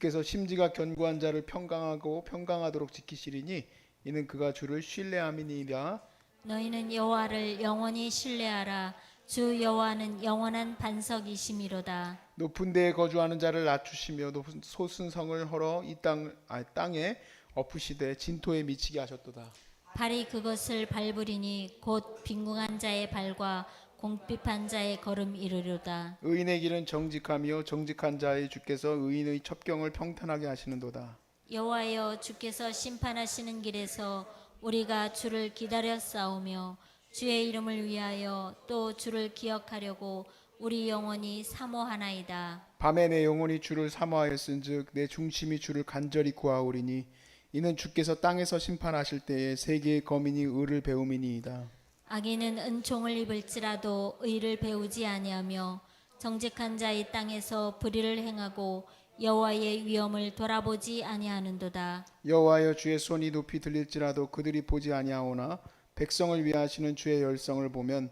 주께서 심지가 견고한 자를 평강하고 평강하도록 지키시리니 이는 그가 주를 신뢰함이니라. 너희는 여호와를 영원히 신뢰하라. 주 여호와는 영원한 반석이심이로다. 높은 데에 거주하는 자를 낮추시며 높은 솟은 성을 헐어 이 땅에 엎으시되 진토에 미치게 하셨도다. 발이 그것을 밟으리니 곧 빈궁한 자의 발과 공핍한 자의 걸음 이르리로다. 의인의 길은 정직하며 정직한 자의 주께서 의인의 첩경을 평탄하게 하시는도다. 여호와여, 주께서 심판하시는 길에서 우리가 주를 기다려 싸우며 주의 이름을 위하여 또 주를 기억하려고 우리 영혼이 사모하나이다. 밤에 내 영혼이 주를 사모하였은즉 내 중심이 주를 간절히 구하오리니 이는 주께서 땅에서 심판하실 때에 세계의 거민이 의를 배움이니이다. 악인은 은총을 입을지라도 의를 배우지 아니하며 정직한 자의 땅에서 불의를 행하고 여호와의 위엄을 돌아보지 아니하는도다. 여호와여, 주의 손이 높이 들릴지라도 그들이 보지 아니하오나 백성을 위하시는 주의 열성을 보면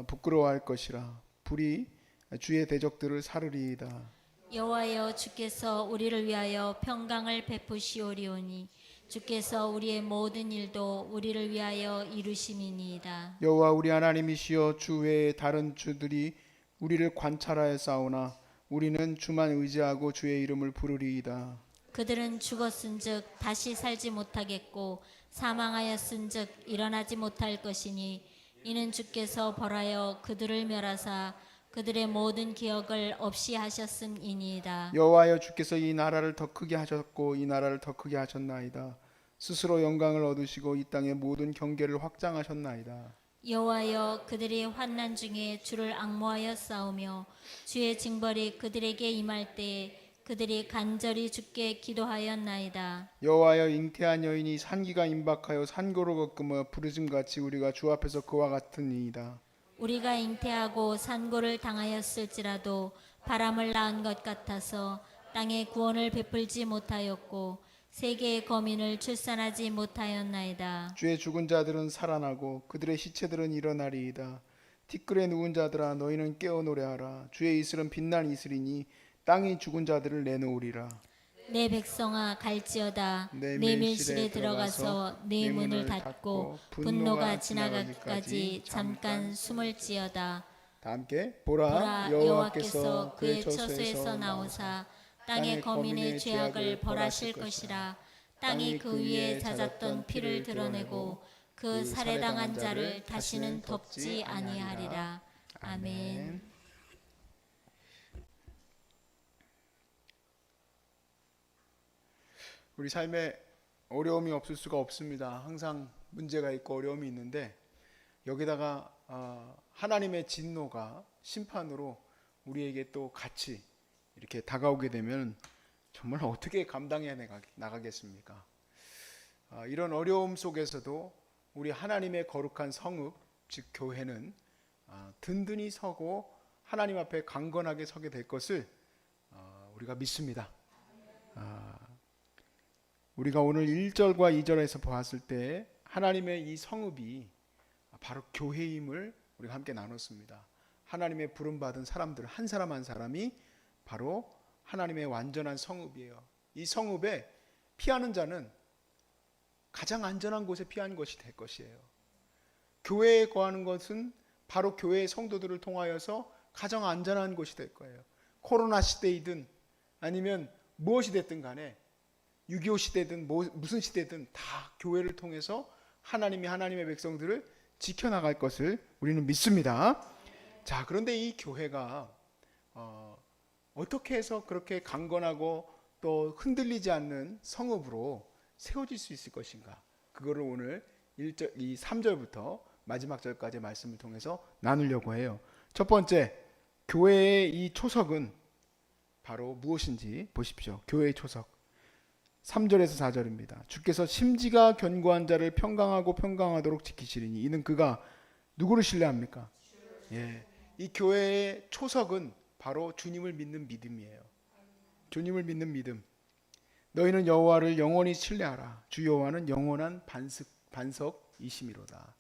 부끄러워할 것이라. 불이 주의 대적들을 사르리이다. 여호와여, 주께서 우리를 위하여 평강을 베푸시오리오니 주께서 우리의 모든 일도 우리를 위하여 이루심이니이다. 여호와 우리 하나님이시여, 주 외에 다른 주들이 우리를 관찰하여 싸우나 우리는 주만 의지하고 주의 이름을 부르리이다. 그들은 죽었은즉 다시 살지 못하겠고 사망하였은즉 일어나지 못할 것이니 이는 주께서 벌하여 그들을 멸하사 그들의 모든 기억을 없이 하셨음이니이다. 여호와여, 주께서 이 나라를 더 크게 하셨고 이 나라를 더 크게 하셨나이다. 스스로 영광을 얻으시고 이 땅의 모든 경계를 확장하셨나이다. 여호와여, 그들이 환난 중에 주를 앙모하여 싸우며 주의 징벌이 그들에게 임할 때에 그들이 간절히 주께 기도하였나이다. 여호와여, 잉태한 여인이 산기가 임박하여 산고를 겪으며 부르짐같이 우리가 주 앞에서 그와 같으니이다. 우리가 잉태하고 산고를 당하였을지라도 바람을 낳은 것 같아서 땅에 구원을 베풀지 못하였고 세계의 거민을 출산하지 못하였나이다. 주의 죽은 자들은 살아나고 그들의 시체들은 일어나리이다. 티끌에 누운 자들아, 너희는 깨어 노래하라. 주의 이슬은 빛난 이슬이니 땅이 죽은 자들을 내놓으리라. 내 백성아, 갈지어다. 내 내 밀실에 들어가서 내 문을 닫고 분노가 지나가기까지 잠깐 숨을 지어다. 다 함께 보라, 보라, 여호와께서 그의 처소에서 나오사 땅의 거민의 죄악을 벌하실 것이라. 땅이 그 위에 잦았던 피를 드러내고 그 살해당한 자를 다시는 덮지 아니하리라. 아멘. 우리 삶에 어려움이 없을 수가 없습니다. 항상 문제가 있고 어려움이 있는데 여기다가 하나님의 진노가 심판으로 우리에게 또 같이 이렇게 다가오게 되면 정말 어떻게 감당해 나가겠습니까? 이런 어려움 속에서도 우리 하나님의 거룩한 성읍, 즉 교회는 든든히 서고 하나님 앞에 강건하게 서게 될 것을 우리가 믿습니다. 우리가 오늘 1절과 2절에서 보았을 때 하나님의 이 성읍이 바로 교회임을 우리가 함께 나눴습니다. 하나님의 부름받은 사람들 한 사람 한 사람이 바로 하나님의 완전한 성읍이에요. 이 성읍에 피하는 자는 가장 안전한 곳에 피한 것이 될 것이에요. 교회에 거하는 것은 바로 교회의 성도들을 통하여서 가장 안전한 곳이 될 거예요. 코로나 시대이든 아니면 무엇이 됐든 간에 6.25 시대든 무슨 시대든 다 교회를 통해서 하나님이 하나님의 백성들을 지켜나갈 것을 우리는 믿습니다. 자, 그런데 이 교회가 어떻게 해서 그렇게 강건하고 또 흔들리지 않는 성읍으로 세워질 수 있을 것인가? 그거를 오늘 3절부터 마지막 절까지 말씀을 통해서 나누려고 해요. 첫 번째, 교회의 이 초석은 바로 무엇인지 보십시오. 교회의 초석 3절에서 4절입니다. 주께서 심지가 견고한 자를 평강하고 평강하도록 지키시리니 이는 그가 누구를 신뢰합니까? 이 교회의 초석은 바로 주님을 믿는 믿음이에요. 주님을 믿는 믿음. 너희는 여호와를 영원히 신뢰하라. 주 여호와는 영원한 반석이심이로다.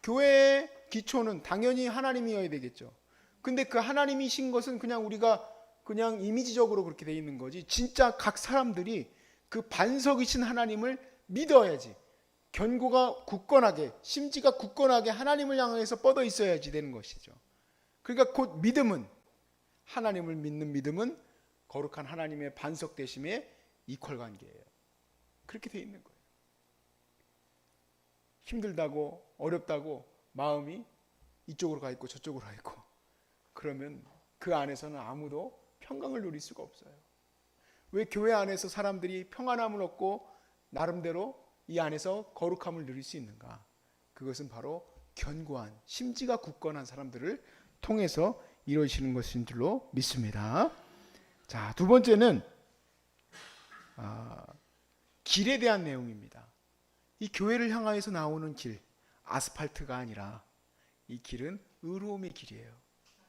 교회의 기초는 당연히 하나님이어야 되겠죠. 근데 그 하나님이신 것은 그냥 우리가 그냥 이미지적으로 그렇게 돼 있는 거지. 진짜 각 사람들이 그 반석이신 하나님을 믿어야지. 견고가 굳건하게, 심지가 굳건하게 하나님을 향해서 뻗어 있어야지 되는 것이죠. 그러니까 곧 믿음은, 하나님을 믿는 믿음은 거룩한 하나님의 반석 되심의 이퀄 관계예요. 그렇게 돼 있는 거예요. 힘들다고 어렵다고 마음이 이쪽으로 가 있고 저쪽으로 가 있고 그러면 그 안에서는 아무도 평강을 누릴 수가 없어요. 왜 교회 안에서 사람들이 평안함을 얻고 나름대로 이 안에서 거룩함을 누릴 수 있는가? 그것은 바로 견고한, 심지가 굳건한 사람들을 통해서 이루어지는 것인 줄로 믿습니다. 자, 두 번째는 길에 대한 내용입니다. 이 교회를 향하여서 나오는 길, 아스팔트가 아니라 이 길은 의로움의 길이에요.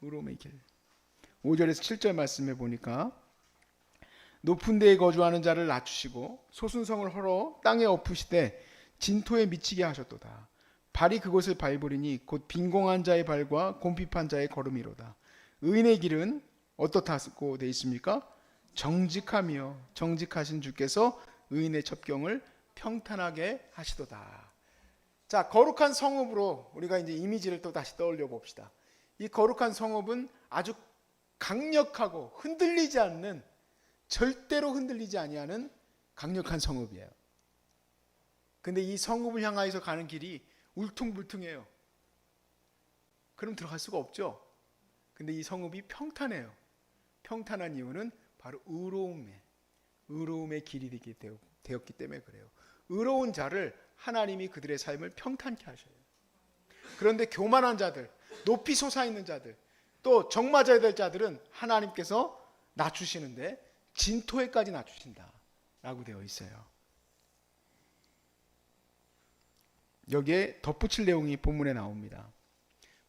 의로움의 길. 5절에서 7절 말씀해 보니까 높은 데에 거주하는 자를 낮추시고 소순성을 헐어 땅에 엎으시되 진토에 미치게 하셨도다. 발이 그곳을 밟으리니 곧 빈공한 자의 발과 곰핍한 자의 걸음이로다. 의인의 길은 어떻다고 되어 있습니까? 정직하며 정직하신 주께서 의인의 첩경을 평탄하게 하시도다. 자, 거룩한 성읍으로 우리가 이제 이미지를 또 다시 떠올려 봅시다. 이 거룩한 성읍은 아주 강력하고 흔들리지 않는, 절대로 흔들리지 아니하는 강력한 성읍이에요. 근데 이 성읍을 향하여서 가는 길이 울퉁불퉁해요. 그럼 들어갈 수가 없죠. 근데 이 성읍이 평탄해요. 평탄한 이유는 바로 의로움의 길이 되었기 때문에 그래요. 의로운 자를 하나님이 그들의 삶을 평탄케 하셔요. 그런데 교만한 자들, 높이 솟아있는 자들, 또 정맞아야 될 자들은 하나님께서 낮추시는데 진토에까지 낮추신다 라고 되어 있어요. 여기에 덧붙일 내용이 본문에 나옵니다.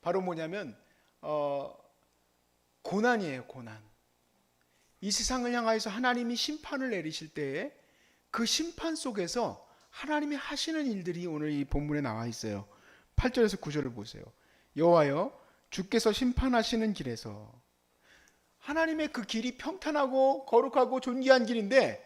바로 뭐냐면 고난이에요. 고난. 이 세상을 향하여서 하나님이 심판을 내리실 때에 그 심판 속에서 하나님이 하시는 일들이 오늘 이 본문에 나와 있어요. 8절에서 9절을 보세요. 여호와여 주께서 심판하시는 길에서, 하나님의 그 길이 평탄하고 거룩하고 존귀한 길인데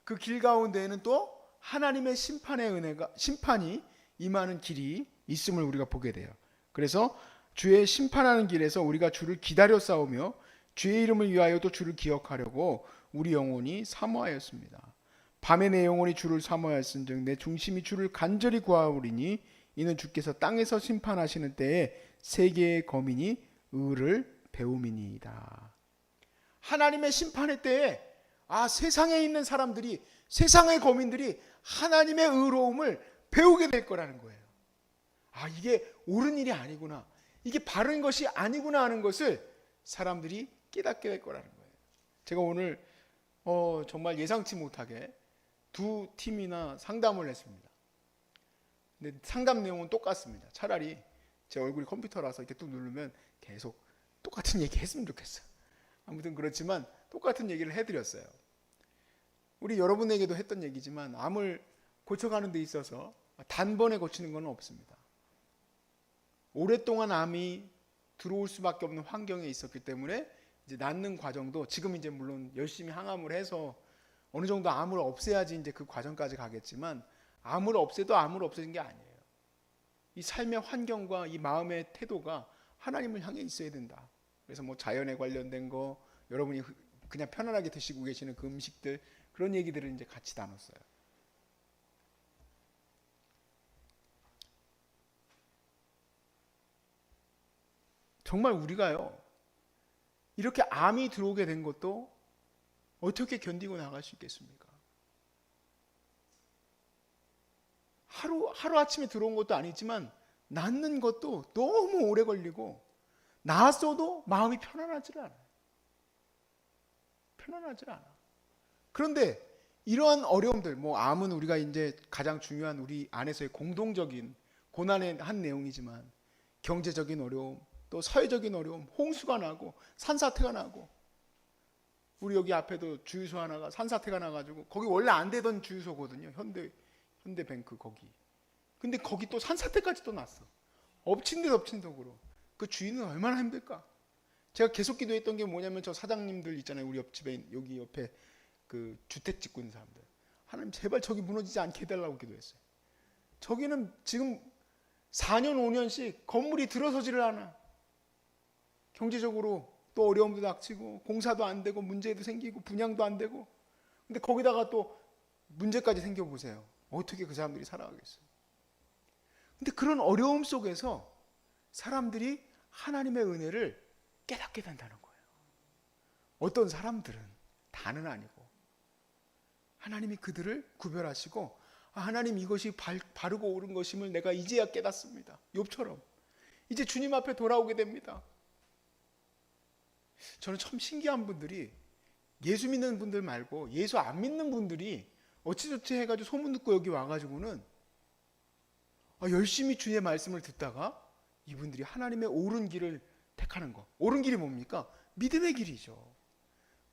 그 길 가운데에는 또 하나님의 심판이 임하는 길이 있음을 우리가 보게 돼요. 그래서 주의 심판하는 길에서 우리가 주를 기다려 싸우며 주의 이름을 위하여도 주를 기억하려고 우리 영혼이 사모하였습니다. 밤에 내 영혼이 주를 사모하였은즉 내 중심이 주를 간절히 구하오리니 이는 주께서 땅에서 심판하시는 때에 세계의 거민이 의를 배움이니이다. 하나님의 심판의 때에 세상에 있는 사람들이, 세상의 거민들이 하나님의 의로움을 배우게 될 거라는 거예요. 이게 옳은 일이 아니구나, 이게 바른 것이 아니구나 하는 것을 사람들이 깨닫게 될 거라는 거예요. 제가 오늘 정말 예상치 못하게 두 팀이나 상담을 했습니다. 근데 상담 내용은 똑같습니다. 차라리 제 얼굴이 컴퓨터라서 이렇게 뚝 누르면 계속 똑같은 얘기 했으면 좋겠어요. 아무튼 그렇지만 똑같은 얘기를 해드렸어요. 우리 여러분에게도 했던 얘기지만 암을 고쳐가는 데 있어서 단번에 고치는 건 없습니다. 오랫동안 암이 들어올 수밖에 없는 환경에 있었기 때문에 이제 낫는 과정도 지금 이제 물론 열심히 항암을 해서 어느 정도 암을 없애야지 이제 그 과정까지 가겠지만 암을 없애도 암을 없애는 게 아니에요. 이 삶의 환경과 이 마음의 태도가 하나님을 향해 있어야 된다. 그래서 뭐 자연에 관련된 거, 여러분이 그냥 편안하게 드시고 계시는 그 음식들, 그런 얘기들을 이제 같이 나눴어요. 정말 우리가요, 이렇게 암이 들어오게 된 것도 어떻게 견디고 나갈 수 있겠습니까? 하루아침에 들어온 것도 아니지만 낫는 것도 너무 오래 걸리고 나았어도 마음이 편안하지 않아요. 편안하지 않아. 그런데 이러한 어려움들, 암은 우리가 이제 가장 중요한 우리 안에서의 공동적인 고난의 한 내용이지만 경제적인 어려움, 또 사회적인 어려움, 홍수가 나고 산사태가 나고, 우리 여기 앞에도 주유소 하나가 산사태가 나가지고 거기 원래 안 되던 주유소거든요. 현대뱅크 거기. 근데 거기 또 산사태까지 또 났어. 엎친 데 덮친 덕으로. 그 주인은 얼마나 힘들까? 제가 계속 기도했던 게 뭐냐면 저 사장님들 있잖아요. 우리 옆집에 여기 옆에 그 주택 짓고 있는 사람들. 하나님 제발 저기 무너지지 않게 해달라고 기도했어요. 저기는 지금 4년 5년씩 건물이 들어서지를 않아. 경제적으로 또 어려움도 닥치고 공사도 안 되고 문제도 생기고 분양도 안 되고. 근데 거기다가 또 문제까지 생겨보세요. 어떻게 그 사람들이 살아가겠어요. 근데 그런 어려움 속에서 사람들이 하나님의 은혜를 깨닫게 된다는 거예요. 어떤 사람들은 다는 아니고 하나님이 그들을 구별하시고 하나님 이것이 바르고 옳은 것임을 내가 이제야 깨닫습니다. 욥처럼 이제 주님 앞에 돌아오게 됩니다. 저는 참 신기한 분들이 예수 믿는 분들 말고 예수 안 믿는 분들이 어찌저찌 해가지고 소문 듣고 여기 와가지고는 열심히 주의 말씀을 듣다가 이분들이 하나님의 옳은 길을 택하는 거. 옳은 길이 뭡니까? 믿음의 길이죠.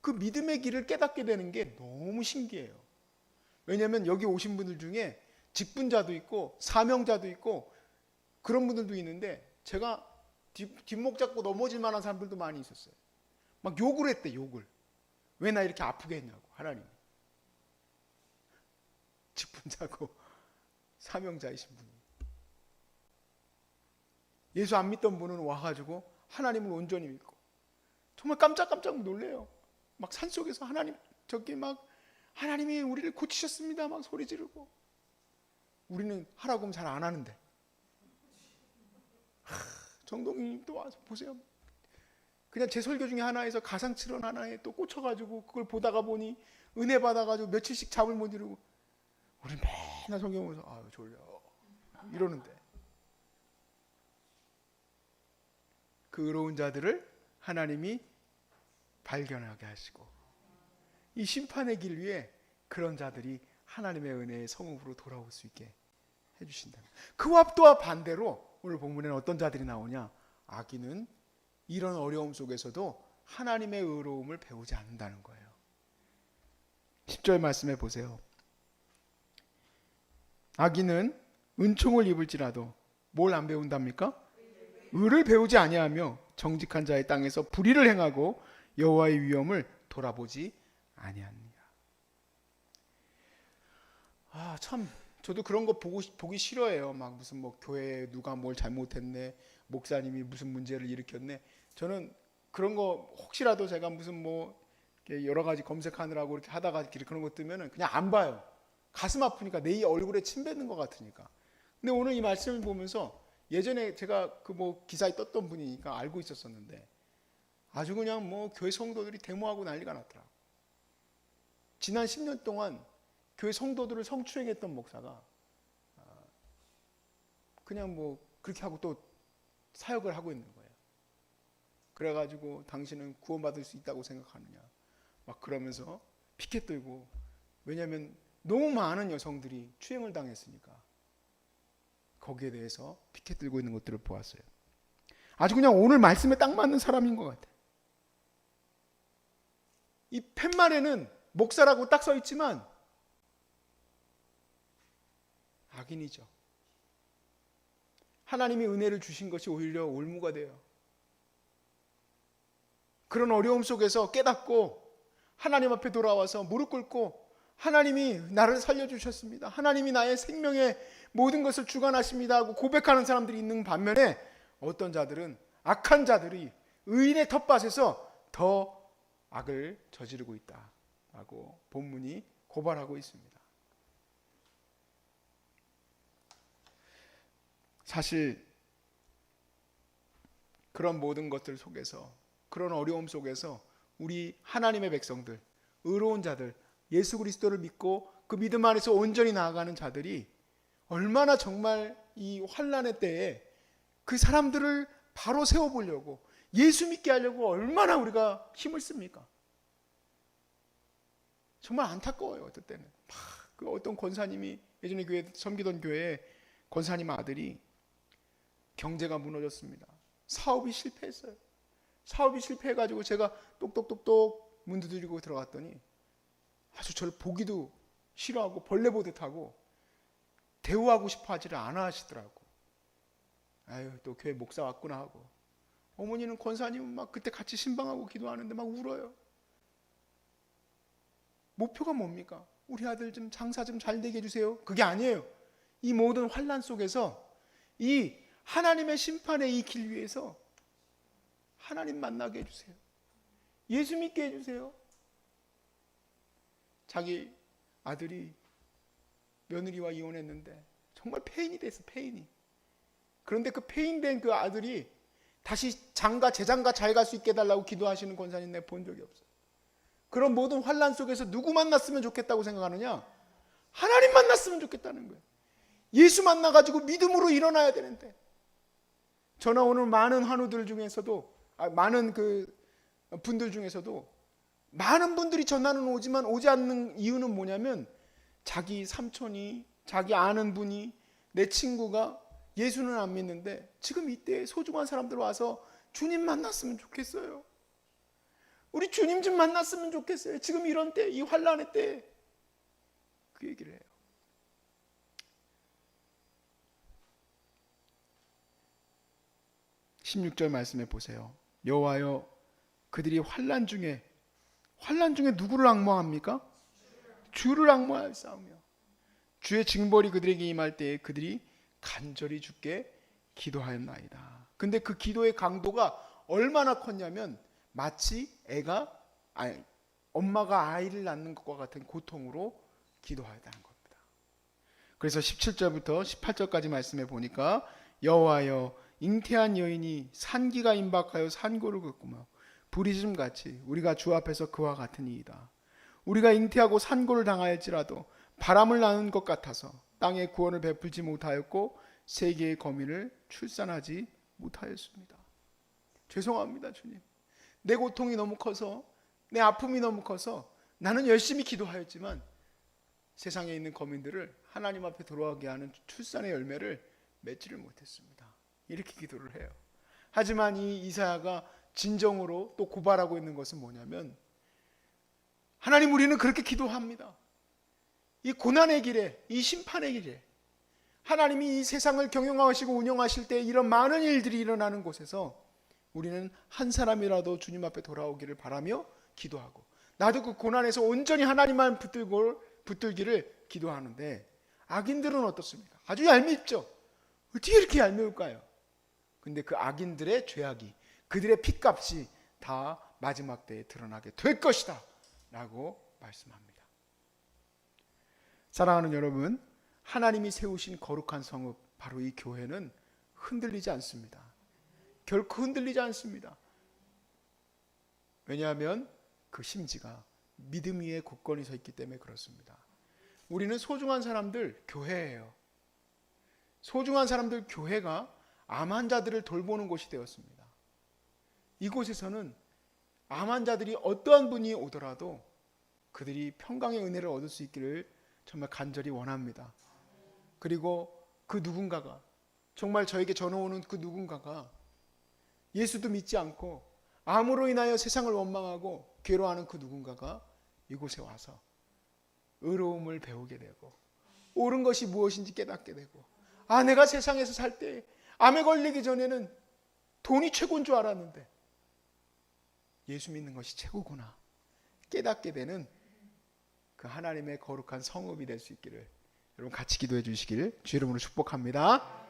그 믿음의 길을 깨닫게 되는 게 너무 신기해요. 왜냐하면 여기 오신 분들 중에 직분자도 있고 사명자도 있고 그런 분들도 있는데 제가 뒷목 잡고 넘어질 만한 사람들도 많이 있었어요. 막 욕을 했대. 욕을. 왜 나 이렇게 아프게 했냐고 하나님. 직분자고 사명자이신 분이. 예수 안 믿던 분은 와가지고 하나님을 온전히 믿고 정말 깜짝깜짝 놀래요. 막 산속에서 하나님 저기 막 하나님이 우리를 고치셨습니다 막 소리 지르고 우리는 하라고 하면 잘 안 하는데 정동님 또 와서 보세요. 그냥 제 설교 중에 하나에서 가상칠언 하나에 또 꽂혀가지고 그걸 보다가 보니 은혜 받아가지고 며칠씩 잠을 못 이루고 우리는 맨날 성경 보면서 아유 졸려 이러는데 그 의로운 자들을 하나님이 발견하게 하시고 이 심판의 길 위에 그런 자들이 하나님의 은혜의 성읍으로 돌아올 수 있게 해주신다. 그와 또한 반대로 오늘 본문에는 어떤 자들이 나오냐? 악인은 이런 어려움 속에서도 하나님의 의로움을 배우지 않는다는 거예요. 10절 말씀해 보세요. 악인은 은총을 입을지라도 뭘 안 배운답니까? 의를 배우지 아니하며 정직한 자의 땅에서 불의를 행하고 여호와의 위엄을 돌아보지 아니하느니라. 참 저도 그런 거 보기 싫어해요. 막 무슨 뭐 교회에 누가 뭘 잘못했네, 목사님이 무슨 문제를 일으켰네. 저는 그런 거 혹시라도 제가 무슨 뭐 여러 가지 검색하느라고 이렇게 하다가 그런 거 뜨면은 그냥 안 봐요. 가슴 아프니까 내 얼굴에 침 뱉는 것 같으니까. 근데 오늘 이 말씀을 보면서 예전에 제가 그 뭐 기사에 떴던 분이니까 알고 있었었는데 아주 그냥 뭐 교회 성도들이 데모하고 난리가 났더라. 지난 10년 동안 교회 성도들을 성추행했던 목사가 그냥 뭐 그렇게 하고 또 사역을 하고 있는 거예요. 그래가지고 당신은 구원받을 수 있다고 생각하느냐 막 그러면서 피켓 들고 왜냐하면 너무 많은 여성들이 추행을 당했으니까 거기에 대해서 피켓 들고 있는 것들을 보았어요. 아주 그냥 오늘 말씀에 딱 맞는 사람인 것 같아요. 이 팻말에는 목사라고 딱 써 있지만 악인이죠. 하나님이 은혜를 주신 것이 오히려 올무가 돼요. 그런 어려움 속에서 깨닫고 하나님 앞에 돌아와서 무릎 꿇고 하나님이 나를 살려주셨습니다. 하나님이 나의 생명의 모든 것을 주관하십니다 하고 고백하는 사람들이 있는 반면에 어떤 자들은 악한 자들이 의인의 텃밭에서 더 악을 저지르고 있다라고 본문이 고발하고 있습니다. 사실 그런 모든 것들 속에서 그런 어려움 속에서 우리 하나님의 백성들, 의로운 자들, 예수 그리스도를 믿고 그 믿음 안에서 온전히 나아가는 자들이 얼마나 정말 이 환난의 때에 그 사람들을 바로 세워보려고 예수 믿게 하려고 얼마나 우리가 힘을 씁니까? 정말 안타까워요. 어떨 때는 그 어떤 권사님이 예전에 교회 섬기던 교회에 권사님 아들이 경제가 무너졌습니다. 사업이 실패했어요. 사업이 실패해가지고 제가 똑똑똑똑 문 두드리고 들어갔더니 아주 저를 보기도 싫어하고 벌레 보듯 하고 대우하고 싶어 하지를 않아 하시더라고. 아유 또 교회 목사 왔구나 하고 어머니는 권사님은 막 그때 같이 신방하고 기도하는데 막 울어요. 목표가 뭡니까? 우리 아들 좀 장사 좀 잘 되게 해주세요. 그게 아니에요. 이 모든 환난 속에서 이 하나님의 심판의 이 길 위에서 하나님 만나게 해주세요. 예수 믿게 해주세요. 자기 아들이 며느리와 이혼했는데 정말 폐인이 됐어, 폐인이. 그런데 그 폐인된 그 아들이 다시 장가 재장가 잘 갈 수 있게 해달라고 기도하시는 권사님 내가 본 적이 없어요. 그런 모든 환난 속에서 누구 만났으면 좋겠다고 생각하느냐? 하나님 만났으면 좋겠다는 거예요. 예수 만나가지고 믿음으로 일어나야 되는데, 저나 오늘 많은 환우들 중에서도 많은 그 분들 중에서도 많은 분들이 전화는 오지만 오지 않는 이유는 뭐냐면 자기 삼촌이, 자기 아는 분이, 내 친구가 예수는 안 믿는데 지금 이때 소중한 사람들 와서 주님 만났으면 좋겠어요. 우리 주님 좀 만났으면 좋겠어요. 지금 이런 때, 이 환난의 때 그 얘기를 해요. (16절) 말씀해 보세요. 여호와여, 그들이 환난 중에 누구를 앙모합니까? 주를 앙모하였사오며 주의 징벌이 그들에게 임할 때에 그들이 간절히 주께 기도하였나이다. 근데 그 기도의 강도가 얼마나 컸냐면 마치 엄마가 아이를 낳는 것과 같은 고통으로 기도하였다는 겁니다. 그래서 17절부터 18절까지 말씀해 보니까 여호와여, 잉태한 여인이 산기가 임박하여 산고를 걷구며 부리즘같이 우리가 주 앞에서 그와 같으니이다. 우리가 잉태하고 산고를 당하였지라도 바람을 나는 것 같아서 땅에 구원을 베풀지 못하였고 세계의 거민을 출산하지 못하였습니다. 죄송합니다, 주님. 내 고통이 너무 커서, 내 아픔이 너무 커서 나는 열심히 기도하였지만 세상에 있는 거민들을 하나님 앞에 돌아가게 하는 출산의 열매를 맺지를 못했습니다. 이렇게 기도를 해요. 하지만 이 이사야가 진정으로 또 고발하고 있는 것은 뭐냐면, 하나님, 우리는 그렇게 기도합니다. 이 고난의 길에, 이 심판의 길에, 하나님이 이 세상을 경영하시고 운영하실 때 이런 많은 일들이 일어나는 곳에서 우리는 한 사람이라도 주님 앞에 돌아오기를 바라며 기도하고, 나도 그 고난에서 온전히 하나님만 붙들기를 기도하는데, 악인들은 어떻습니까? 아주 얄밉죠. 어떻게 이렇게 얄미울까요? 근데 그 악인들의 죄악이, 그들의 핏값이 다 마지막 때에 드러나게 될 것이다 라고 말씀합니다. 사랑하는 여러분, 하나님이 세우신 거룩한 성읍, 바로 이 교회는 흔들리지 않습니다. 결코 흔들리지 않습니다. 왜냐하면 그 심지가 믿음 위에 굳건히 서 있기 때문에 그렇습니다. 우리는 소중한 사람들 교회예요. 소중한 사람들 교회가 암 환자들을 돌보는 곳이 되었습니다. 이곳에서는 암 환자들이 어떠한 분이 오더라도 그들이 평강의 은혜를 얻을 수 있기를 정말 간절히 원합니다. 그리고 그 누군가가, 정말 저에게 전화 오는 그 누군가가 예수도 믿지 않고 암으로 인하여 세상을 원망하고 괴로워하는 그 누군가가 이곳에 와서 의로움을 배우게 되고 옳은 것이 무엇인지 깨닫게 되고, 내가 세상에서 살 때 암에 걸리기 전에는 돈이 최고인 줄 알았는데 예수 믿는 것이 최고구나 깨닫게 되는 그 하나님의 거룩한 성읍이 될 수 있기를 여러분 같이 기도해 주시기를 주 이름으로 축복합니다.